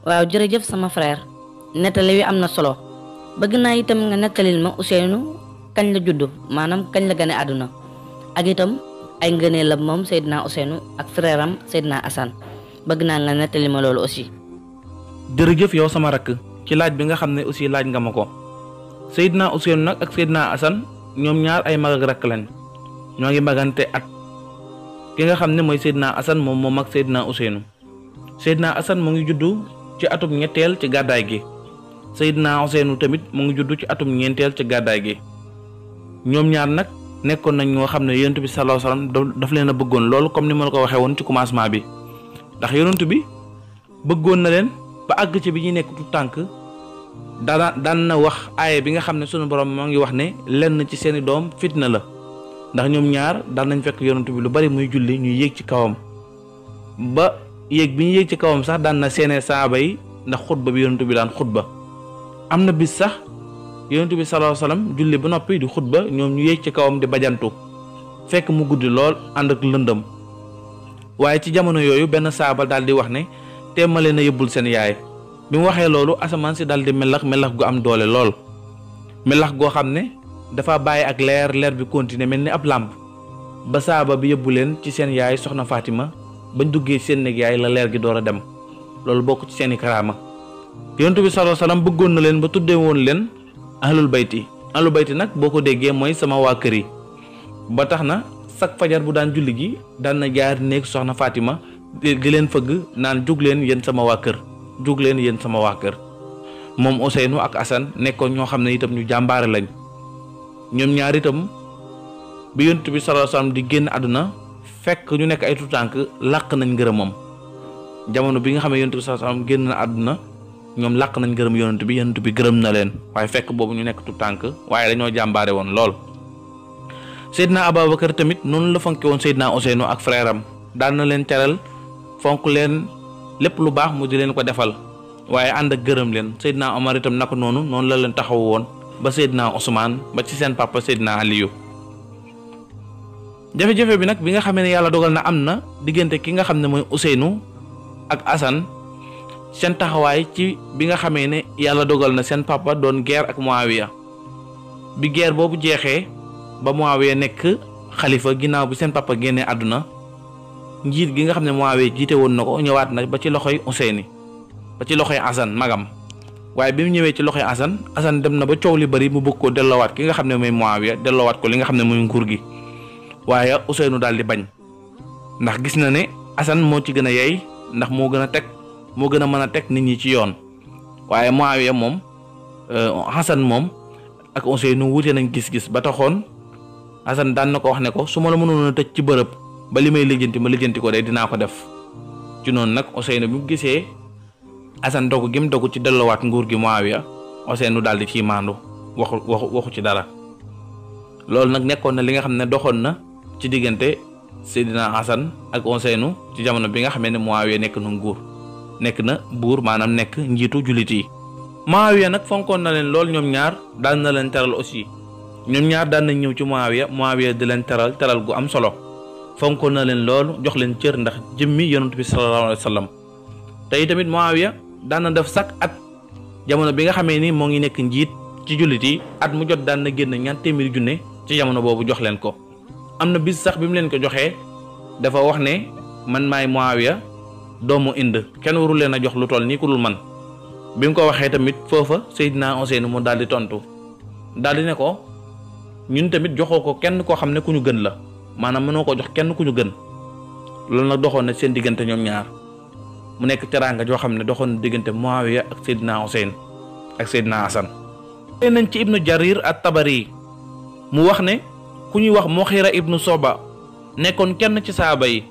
waaw jërëjëf sama frère nettali wi am na solo bëgg naa itam nga nettalil ma Ousseynou kañ la judd maanaam kañ la gane àdduna ak itam ay ngëneelam moom Seydina Ousseynou ak frère am Seydina Assane bëgg naa nga nettali ma loolu aussi. jërëjëf yow sama rakk ci laaj bi nga xam ne aussi laaj nga ma ko Seydina Ousseynou nag ak Seydina Assane ñoom ñaar ay mag ak rakk lañ ñoo ngi magante at ki nga xam ne mooy Seydina Assane moom moo mag Seydina Ousseynou Seydina Assane mu ngi juddu ci atum ñetteel ci gàddaay gi Seydina Ousseynou tamit mu ngi juddu ci atum ñeenteel ci gàddaay gi ñoom ñaar nag nekkoon nañ ñoo xam ne yonent bi sallallahu alayhi wasallam daf leen a bëggoon loolu comme ni ma la ko waxee woon ci commencement bi ndax yonent bi bëggoon na leen ba àgg ci bi ñuy nekk tu tànk daan na wax aaye bi nga xam ne sunu borom moo ngi wax ne lenn ci seeni doom fitna la ndax ñoom ñaar daan nañ fekk yonent bi lu bari muy julli ñuy yéeg ci kawam ba yéeg bi ñu yéeg ci kawam sax daan na seenee saaba yi ndax xutba bi yonent bi daan xutba am na bis sax yonent bi sallallahu alayhi wasallam julli ba noppi di xutba ñoom ñu yéeg ci kawam di bajantu fekk mu guddi lool ànd ak lëndëm waaye ci jamono yooyu benn saaba daal di wax ne teemale na yóbbul seen yaay bi mu waxee loolu asamaan si daal di melax gu am doole lool melax goo xam ne dafa bàyyi ak leer bi continuer mel ni ab làmp ba saaba bi yóbbu leen ci seen yaay soxna Fatima bañ duggee seen néeg yaay la leer gi door a dem loolu bokk ci seeni karaama yonent bi sallallahu alayhi wasallam bëggoon na leen ba tuddee woon leen ahlul bayti nag boo ko déggee mooy sama waa kër yi ba tax na sak fajar bu daan julli gi daan na jaar néeg soxna Fatima di leen fëgg naan jug leen yéen sama waa kër jug leen yéen sama waa kër moom Ousseynou ak Assane nekkoon ñoo xam ne itam ñu jàmbaare lañ ñoom ñaar itam bi yonent bi sallallahu alayhi wasallam di génn àdduna fekk ñu nekk ay tutànk làq nañ ngërëmam jamono bi nga xam ne yonent bi sallallahu alayhi wasallam génn na àdduna ñoom làq nañ ngërëm yonent bi gërëm na leen waaye fekk boobu ñu nekk tutànk waaye dañoo jàmbaare woon lool. Seydina Ababakar tamit noonu la fonke woon Seydina Ousseynou ak frère am daan na leen teral fonk leen lépp lu baax mu di leen ko defal waaye ànd ak gërëm leen Seydina Omar itam naka noonu la leen taxaw woon ba Seydina Ousmane ba ci seen papa Seydina Aliyu jafe-jafe bi nag bi nga xamee ne yàlla dogal na am na diggante ki nga xam ne mooy Ousseynou ak Assane seen taxawaay ci bi nga xamee ne yàlla dogal na seen papa doon guerre ak Muawiya bi guerre boobu jeexee ba Muawiya nekk xalifa ginnaaw bi seen papa génnee àdduna njiit gi nga xam ne Muawiya jiite woon na ko ñëwaat na ba ci loxoy Ousseynou ba ci loxoy Assane magam waaye bi mu ñëwee ci loxoy Assane dem na ba coow li bari mu bëgg ko delloowaat ki nga xam ne mooy Muawiya delloowaat ko li nga xam ne mooy nguur gi waaye Ousseynou daal di bañ ndax gis na ne Assane moo ci gën a yey ndax moo gën a mën a teg nit ñi ci yoon waaye Muawiya moom Assane moom ak Ousseynou wuute nañ gis-gis ba taxoon Assane daan na ko wax ne ko su ma la mënoon a tëj ci bërëb ba li may lijjanti ma lijjanti ko de dinaa ko def ci noonu nag Ousseynou bi mu gisee Assane dogu gi mu dogu ci delloowaat nguur gi Muawiya Ousseynou daal di ciy maandu waxu ci dara loolu nag nekkoon na li nga xam ne doxoon na ci diggante Seydina Assane ak Ousseynou ci jamono bi nga xamee ne Muawiya nekk na buur maanaam nekk njiitu jullit yi. Muawiya nag fonkoon na leen lool ñoom ñaar daan na leen teral aussi ñoom ñaar daan nañ ñëw ci Muawiya di leen teral gu am solo fonkoon na leen loolu jox leen cër ndax jëmmi yonent bi sallallahu alayhi wasallam tey tamit Muawiya daan na def sak at jamono bi nga xamee ni moo ngi nekk njiit ci jullit yi at mu jot daan na génn ñaar téeméeri junne ci jamono boobu jox leen ko. am na bis sax bi mu leen ko joxee dafa wax ne man maay Muawiya doomu Inde kenn warul leen a jox lu toll nii ku dul man bi mu ko waxee tamit foofa Seydina Ousseynou mu daal di tontu daal di ne ko ñun tamit joxoo ko kenn koo xam ne ku ñu gën la maanaam mënoo ko jox kenn ku ñu gën loolu nag doxoon na seen diggante ñoom ñaar mu nekk teraanga joo xam ne doxoon na diggante Muawiya ak Seydina Ousseynou ak Seydina Assane. tey nañ ci Ibnu Jarir at-Tabari mu wax ne ku ñuy wax Mughira ibnu Soba nekkoon kenn ci saaba yi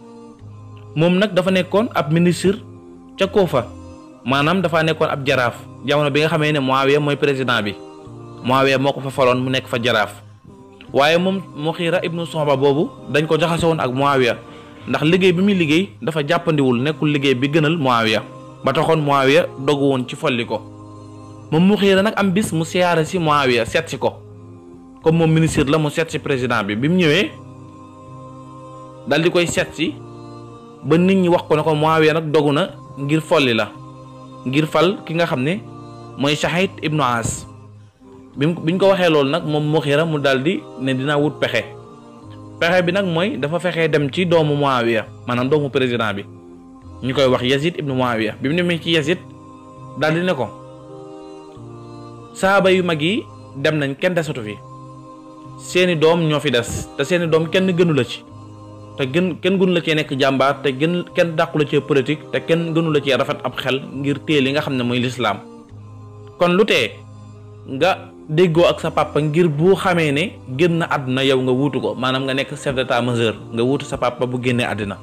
moom nag dafa nekkoon ab ministre ca Kufa maanaam dafa nekkoon ab jaraaf jamono bi nga xamee ne Muawiya mooy président bi Muawiya moo ko fa faloon mu nekk fa jaraaf waaye moom Mughira ibnu Soba boobu dañ ko jaxase woon ak Muawiya ndax liggéey bi muy liggéey dafa jàppandiwul nekkul liggéey bi gënal Muawiya ba taxoon Muawiya dogu woon ci folli ko moom Mughira nag am bis mu siyaare si Muawiya seet si ko comme moom ministre la mu seet si président bi mu ñëwee dal di koy seet si ba nit ñi wax ko ne ko Muawiya nag dogu na ngir folli la ngir fal ki nga xam ne mooy Shahid ibnu As biñ ko waxee loolu nag moom Mughira mu daldi ne dinaa wut pexe bi nag mooy dafa fexee dem ci doomu Muawiya maanaam doomu président bi ñu koy wax Yazid ibnu Muawiya bi mu demee ci Yazid daldi ne ko saaba yu mag yi dem nañ kenn desatu fi seeni doom ñoo fi des te seeni doom kenn gënu la ci te kenn gënu la cee nekk jàmbaar te kenn dàqu la cee politique te kenn gënu la cee rafet ab xel ngir téye li nga xam ne mooy lislaam kon lu tee nga déggoo ak sa papa ngir bu xamee ne génn àdduna yow nga wuutu ko maanaam nga nekk chef d'état-major nga wuutu sa papa bu génnee àddina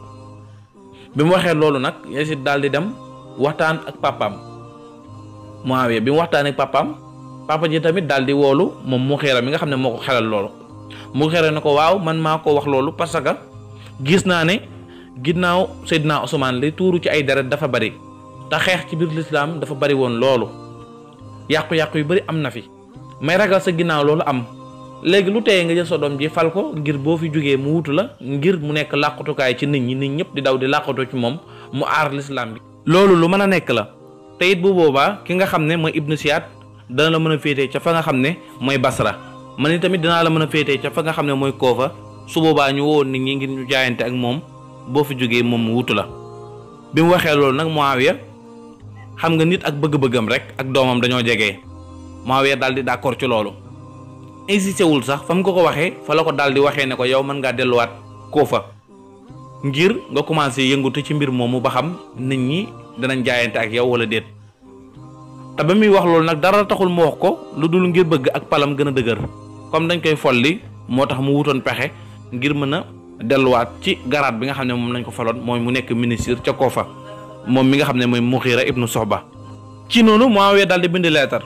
bi mu waxee loolu nag Yazid daal di dem waxtaan ak papaam Muawiya bi mu waxtaan ak papaam papa ji tamit daal di woolu moom Mughira mi nga xam ne moo ko xelal loolu Mughira ne ko waaw man maa ko wax loolu parce que gis naa ne ginnaaw Seydina Ousmane li tuuru ci ay deret dafa bari te xeex ci biir lislaam dafa bari woon loolu yàqu-yàqu yu bari am na fi may ragal sa ginnaaw loolu am léegi lu teye nga jël sa doom ji fal ko ngir boo fi jógee mu wutu la ngir mu nekk làqatukaay ci nit ñëpp di daw di làqatu ci moom mu aar lislaam bi loolu lu mën a nekk la te it bu boobaa ki nga xam ne mooy Ibnu Siyaad dana la mën a féetee ca fa nga xam ne mooy Basra man ni tamit dinaa la mën a féetee ca fa nga xam ne mooy Koofa su boobaa ñu woo nit ñi ngir ñu jaayante ak moom boo fi jógee moom mu wutu la bi mu waxee loolu nag Muawiya xam nga nit ak bëgg-bëggam rek ak doomam dañoo jege Muawiya daal di d'accord ci loolu insisté wul sax fa mu ko waxee fa la ko daal di waxee ne ko yow mën ngaa delluwaat Koofa ngir nga commencé yëngutu ci mbir moomu ba xam nit ñi danañ jaayante ak yow wala déet te ba muy wax loolu nag dara taxul mu wax ko lu dul ngir bëgg ak palam gën a dëgër comme dañ koy folli moo tax mu wutoon pexe ngir mën a delluwaat ci garaat bi nga xam ne moom lañ ko faloon mooy mu nekk ministre ca Koofa moom mi nga xam ne mooy Mughira ibnu Soxba ci noonu Muawiya daal di bind leetar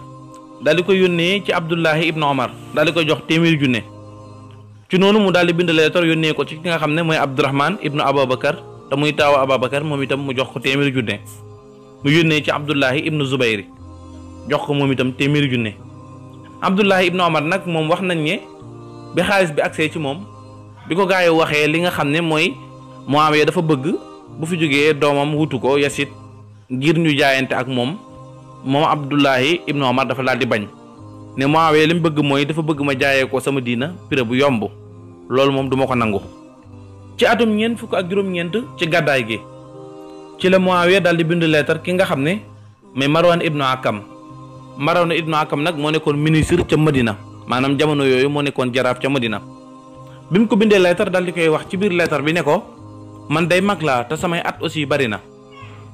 daal di ko yónnee ci Abdullahi ibnu Omar daal di koy jox téeméeri junne ci noonu mu daal di bind leetar yónnee ko ci ki nga xam ne mooy Abdurahman ibnu Abubakar te muy taawu Abubakar moom itam mu jox ko téeméeri junne mu yónnee ci Abdullahi ibnu Zubayri jox ko moom itam téeméeri junne Abdullahi ibnu Omar nag moom wax nañ ne bi xaalis bi agsee ci moom bi ko gaa yi waxee li nga xam ne mooy Muawiya dafa bëgg bu fi jógee doomam wutu ko Yazid ngir ñu jaayante ak moom Abdullahi ibnu Omar dafa daal di bañ ne Muawiya li mu bëgg mooy dafa bëgg ma jaayee ko sama diina prix bu yomb loolu moom duma ko nangu. ci atum ñeent fukk ak juróom-ñeent ci gàddaay gi ci la Muawiya daal di bind leetar ki nga xam ne mais Marwan ibnu Hakam nag moo nekkoon ministre ca Madina maanaam jamono yooyu moo nekkoon jaraaf ca Madina bi mu ko bindee leetar daal di koy wax ci biir leetar bi ne ko man day mag laa te samay at aussi bari na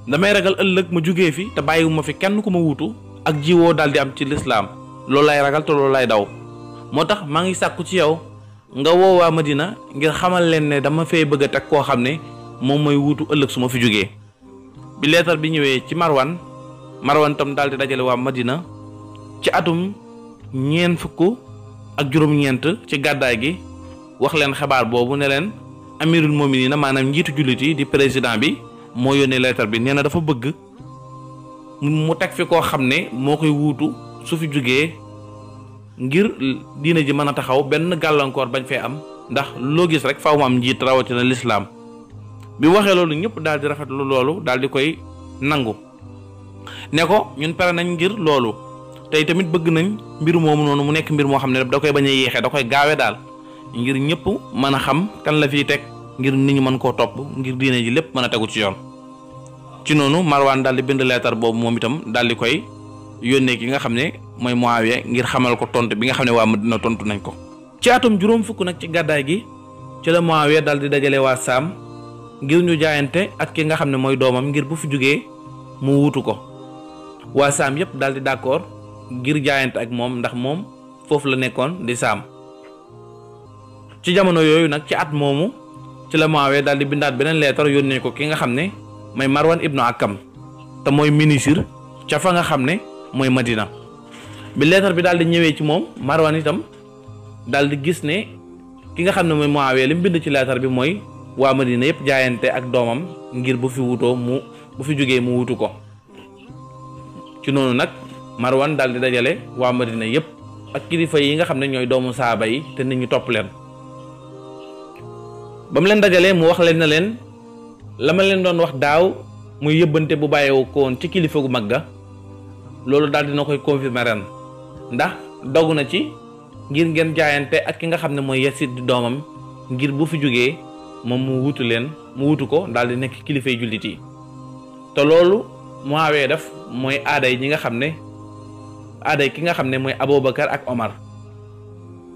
damay ragal ëllëg ma jugee fi te bàyyiwuma fi kenn ku ma wuutu ak jiwoo daal di am ci lislaam loolu lay ragal te loolu lay daw moo tax maa ngi sàkku ci yow nga woowaa Madina ngir xamal leen ne dama fee bëgg a teg koo xam ne moom mooy wuutu ëllëg su ma fi jógee bi leetar bi ñëwee ci Marwan tam daal di dajale waa Madina ci atum ñeent fukk ak juróom-ñeent ci gàddaay gi wax leen xabaar boobu ne leen amirul mu'minin maanaam njiitu jullit yi di président bi moo yónnee leetar bi nee na dafa bëgg mu teg fi koo xam ne moo koy wuutu su fi jógee ngir diina ji mën a taxaw benn gàllankoor bañ fee am ndax loo gis rek faaw mu am njiit rawatina lislaam bi waxee loolu ñëpp daal di rafetlu loolu daal di koy nangu ne ko ñun pare nañ ngir loolu tey tamit bëgg nañ mbir moomu noonu mu nekk mbir moo xam ne da koy bañ a yéexee da koy gaawe daal ngir ñëpp mën a xam kan la fiy teg ngir nit ñi mën koo topp ngir diine ji lépp mën a tegu ci yoon. ci noonu Marwan daal di bind leetar boobu moom itam daal di koy yónnee ki nga xam ne mooy Muawiya ngir xamal ko tontu bi nga xam ne waa Madina tontu nañ ko. ci atum juróom fukk nag ci gàddaay gi ci la Muawiya daal di dajale waa Saam ngir ñu jaayante ak ki nga xam ne mooy doomam ngir bu fi jógee mu wuutu ko waa Saam yëpp daal di d'accord ngir jaayante ak moom ndax moom foofu la nekkoon di Saam. ci jamono yooyu nag ci at moomu ci la Muawiya daal di bindaat beneen leetar yónnee ko ki nga xam ne mooy Marwan ibnu Hakam te mooy ministre ca fa nga xam ne mooy Madina bi leetar bi daal di ñëwee ci moom Marwan itam daal di gis ne ki nga xam ne mooy Muawiya li mu bind ci leetar bi mooy waa Madina yëpp jaayante ak doomam ngir bu fi wutoo bu fi jógee mu wutu ko ci noonu nag Marwan daal di dajale waa Madina yëpp ak kilifa yi nga xam ne ñooy doomu saaba yi te nit ñi topp leen ba mu leen dajalee mu wax leen na leen la ma leen doon wax daaw muy yëbbante bu bàyyeewoo ko woon ci kilifa gu mag ga loolu daal dina koy confirmer ren ndax dogu na ci ngir ngeen jaayante ak ki nga xam ne mooy Yasid di doomam ngir bu fi jógee moom mu wutu ko daal di nekk kilifay jullit yi te loolu Muawiya def mooy aaday ki nga xam ne mooy Abubakar ak Omar.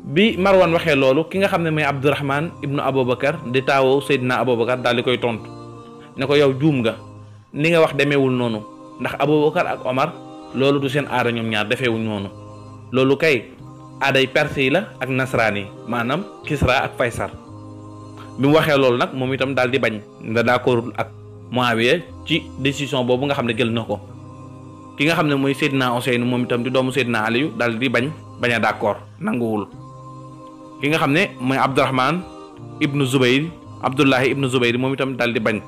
bi Marwan waxee loolu ki nga xam ne mooy Abdurahman ibnu Abubakar di taawoo Seydina Abubakar daal di koy tontu ne ko yow juum nga ni nga wax demeewul noonu ndax Abubakar ak Omar loolu du seen aada ñoom ñaar defeewuñ noonu loolu kay aaday perse yi la ak nasraan yi maanaam Kisra ak Faysal. bi mu waxee loolu nag moom itam daal di bañ nga d'accordul ak Muawiya ci décision boobu nga xam ne jël na ko ki nga xam ne mooy Seydina Ousseynou moom itam di doomu Seydina Aliyu daal di bañ a d'accord nanguwul. ki nga xam ne mooy Abdurahman ibnu Zubayr Abdullahi ibnu Zubayr moom itam daal di bañ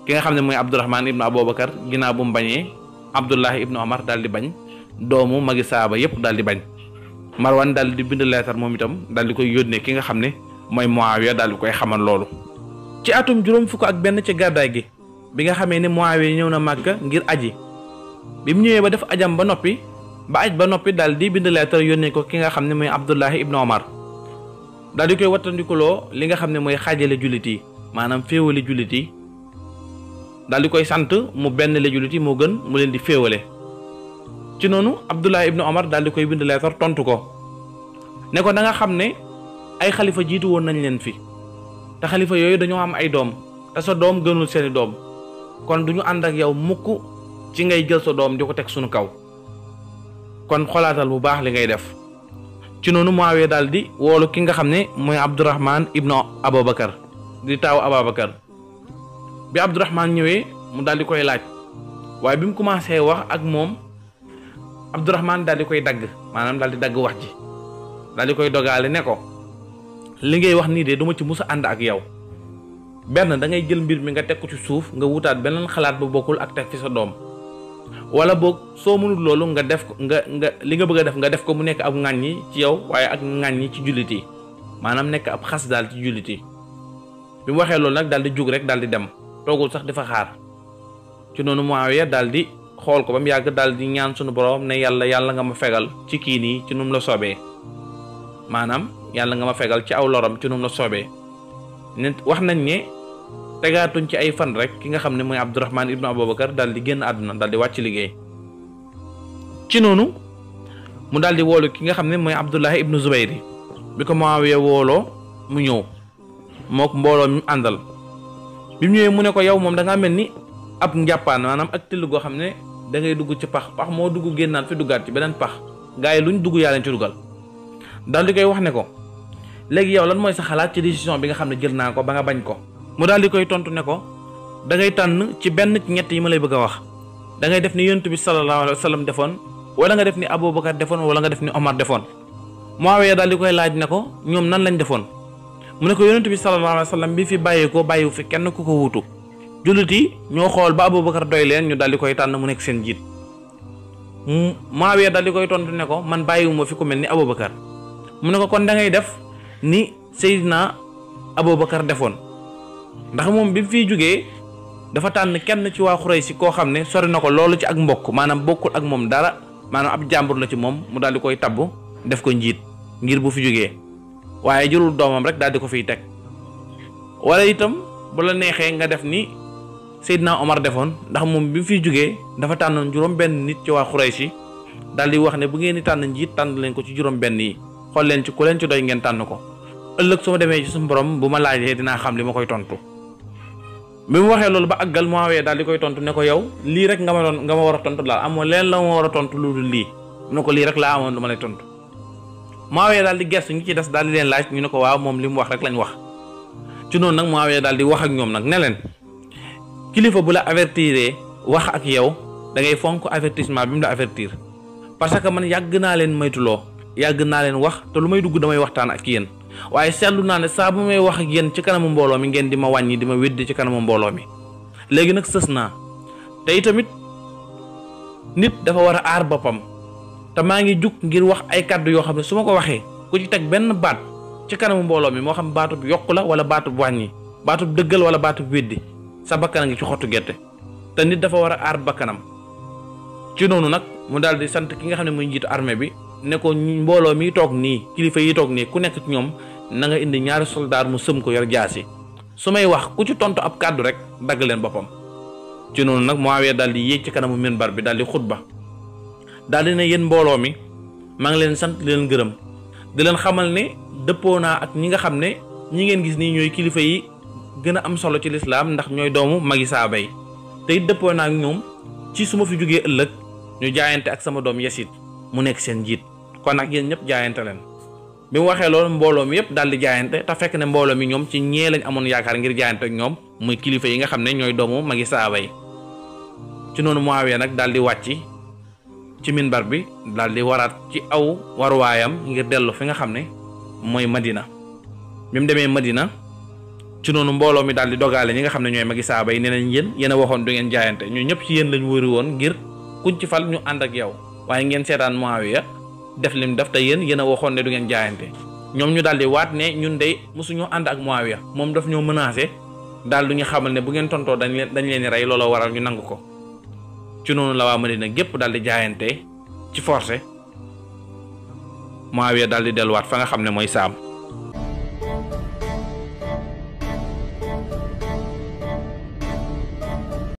ki nga xam ne mooy Abdurahman ibnu Abubakar ginnaaw bu mu bañee Abdullahi ibnu Omar daal di bañ doomu magi saaba yépp daal di bañ. Marwan daal di bind leetar moom itam daal di koy yónnee ki nga xam ne mooy Muawiya daal di koy xamal loolu. ci atum juróom fukk ak benn ci gàddaay gi bi nga xamee ne Muawiya ñëw na Màkka ngir aji bi mu ñëwee ba def ajam ba noppi daal di bind leetar yónnee ko ki nga xam ne mooy Abdullahi ibnu Omar daal di koy wattandikuloo li nga xam ne mooy xaajale jullit yi maanaam féewale jullit yi daal di koy sant mu benn le jullit yi moo gën mu leen di féewale. ci noonu Abdullahi ibnu Omar daal di koy bind leetar tontu ko ne ko da nga xam ne ay xalifa jiitu woon nañ leen fi te xalifa yooyu dañoo am ay doom te sa doom gënul seeni doom kon du ñu ànd ak yow mukk ci ngay jël sa doom di ko teg sunu kaw kon xolaatal bu baax li ngay def. ci noonu Muawiya daal di woolu ki nga xam ne mooy Abdurahman ibnu Abubakar di taaw Abubakar bi Abdurahman ñëwee mu daal di koy laaj waaye bi mu commencé wax ak moom Abdurahman daal di koy dagg maanaam daal di dagg wax ji daal di koy dogaale ne ko li ngay wax nii de duma ci musa ànd ak yow benn da ngay jël mbir mi nga teg ko ci suuf nga wutaat beneen xalaat bu bokkul ak teg fi sa doom wala boog soo mënul loolu nga def ko nga li nga bëgg a def nga def ko mu nekk ab ŋàññi ci yow waaye ak ŋàññi ci jullit yi maanaam nekk ab xas daal ci jullit yi. bi mu waxee loolu nag daal di jug rek daal di dem toogul sax di fa xaar ci noonu Muawiya daal di xool ko ba mu yàgg daal di ñaan sunu borom ne yàlla nga ma fegal ci kii nii ci num la soobee maanaam yàlla nga ma fegal ci aw loram ci num la soobee ne wax nañ ne tegaatuñ ci ay fan rek ki nga xam ne mooy Abdurahman ibnu Abubakar daal di génn àdduna daal di wàcc liggéey. ci noonu mu daal di woolu ki nga xam ne mooy Abdullahi ibnu Zubayr bi ko Muawiya wooloo mu ñëw mook mbooloo mi àndal bi mu ñëwee mu ne ko yow moom da ngaa mel ni ab njàppaan maanaam ak till goo xam ne da ngay dugg ci pax moo dugg génnaat fi duggaat ci beneen pax gaa yi luñ dugg yaa leen ci dugal daal di koy wax ne ko léegi yow lan mooy sa xalaat ci décision bi nga xam ne jël naa ko ba nga bañ ko. mu daal di koy tontu ne ko da ngay tànn ci benn ci ñett yi ma lay bëgg a wax da ngay def ni yonent bi sallallahu alayhi wa sallam defoon wala nga def ni Abubakar defoon wala nga def ni Omar defoon. Muawiya daal di koy laaj ne ko ñoom nan lañ defoon mu ne ko yonent bi sallallahu alayhi wa sallam bi fi bàyyeekoo bàyyiwu fi kenn ku ko wuutu jullit yi ñoo xool ba Abubakar doy leen ñu daal di koy tànn mu nekk seen jiit. Muawiya daal di koy tontu ne ko man bàyyiwuma fi ku mel ni Abubakar mu ne ko kon da ngay def ni Seydina Abubakar defoon. ndax moom bi mu fiy jógee dafa tànn kenn ci waa Xuraysi koo xam ne sori na ko loolu ci ak mbokk maanaam bokkul ak moom dara maanaam ab jàmbur la ci moom mu daal di koy tabbu def ko njiit ngir bu fi jógee waaye jëlul doomam rek daal di ko fiy teg. wala itam bu la neexee nga def ni Seydina Omar defoon ndax moom bi mu fiy jógee dafa tànnoon juróom-benn nit ci waa Xuraysi daal di wax ne bu ngeen di tànn njiit tànn leen ko ci juróom-benn yi xool leen ci ku leen ci doy ngeen tànn ko ëllëg su ma demee ci suñu borom bu ma laajee dinaa xam li ma koy tontu. bi mu waxee loolu ba àggal Muawiya daal di koy tontu ne ko yow lii rek nga ma war a tontu daal amoo leen la ma war a tontu lu dul lii mu ne ko lii rek laa amoon lu ma lay tontu. Muawiya daal di gestu ñi ci des daal di leen laaj ñu ne ko waaw moom li mu wax rek lañ wax ci noonu nag Muawiya daal di wax ak ñoom nag ne leen kilifa bu la avertiré wax ak yow da ngay fonk avertissement bi mu la avertir parce que man yàgg naa leen moytuloo yàgg naa leen wax te lu may dugg damay waxtaan ak yéen. waaye seetlu naa ne saa bu may wax ak yéen ci kanamu mbooloo mi ngeen di ma wàññi di ma weddi ci kanamu mbooloo mi léegi nag sës naa te itamit nit dafa war a aar boppam te maa ngi jug ngir wax ay kàddu yoo xam ne su ma ko waxee ku ci teg benn baat ci kanamu mbooloo mi moo xam baatub yokku la wala baatub wàññi baatub dëggal wala baatub weddi sa bakkan a ngi ci xottu gerte te nit dafa war a aar bakkanam. ci noonu nag mu daal di sant ki nga xam ne muy njiitu armée bi ne ko mbooloo mi toog nii kilifa yi toog nii ku nekk ci ñoom na nga indi ñaari soldaar mu sëm ko yor jaasi su may wax ku ci tontu ab kàddu rek dagg leen boppam. ci noonu nag Muawiya daal di yéeg ci kanamu minbar bi daal di xutba daal di ne yéen mbooloo mi maa ngi leen sant di leen gërëm di leen xamal ne dëppoo naa ak ñi nga xam ne ñi ngeen gis nii ñooy kilifa yi gën a am solo ci lislaam ndax ñooy doomu magi saaba yi te it dëppoo naa ak ñoom ci su ma fi jógee ëllëg ñu jaayante ak sama doom Yasid mu nekk seen njiit kon nag yéen ñëpp jaayante leen. bi mu waxee loolu mbooloo mi yëpp daal di jaayante te fekk ne mbooloo mi ñoom ci ñee lañ amoon yaakaar ngir jaayante ak ñoom muy kilifa yi nga xam ne ñooy doomu magi saaba yi. ci noonu Muawiya nag daal di wàcc ci minbar bi daal di waraat ci aw waruwaayam ngir dellu fi nga xam ne mooy Madina. bi mu demee Madina ci noonu mbooloo mi daal di dogaale ñi nga xam ne ñooy magi saaba yi nee nañ yéen a waxoon du ngeen jaayante ñu ñëpp ci yéen lañ wëri woon ngir kuñ ci fal ñu ànd ak yow waaye ngeen seetaan Muawiya def lim def te yéen a waxoon ne du ngeen jaayante. ñoom ñu daal di waat ne ñun de mosuñoo ànd ak Muawiya moom daf ñoo menacé daal du ñu xamal ne bu ngeen tontoo dañ leen rey looloo waral ñu nangu ko. ci noonu la waa Madina gépp daal di jaayante ci forcé Muawiya daal di delluwaat fa nga xam ne mooy Saam.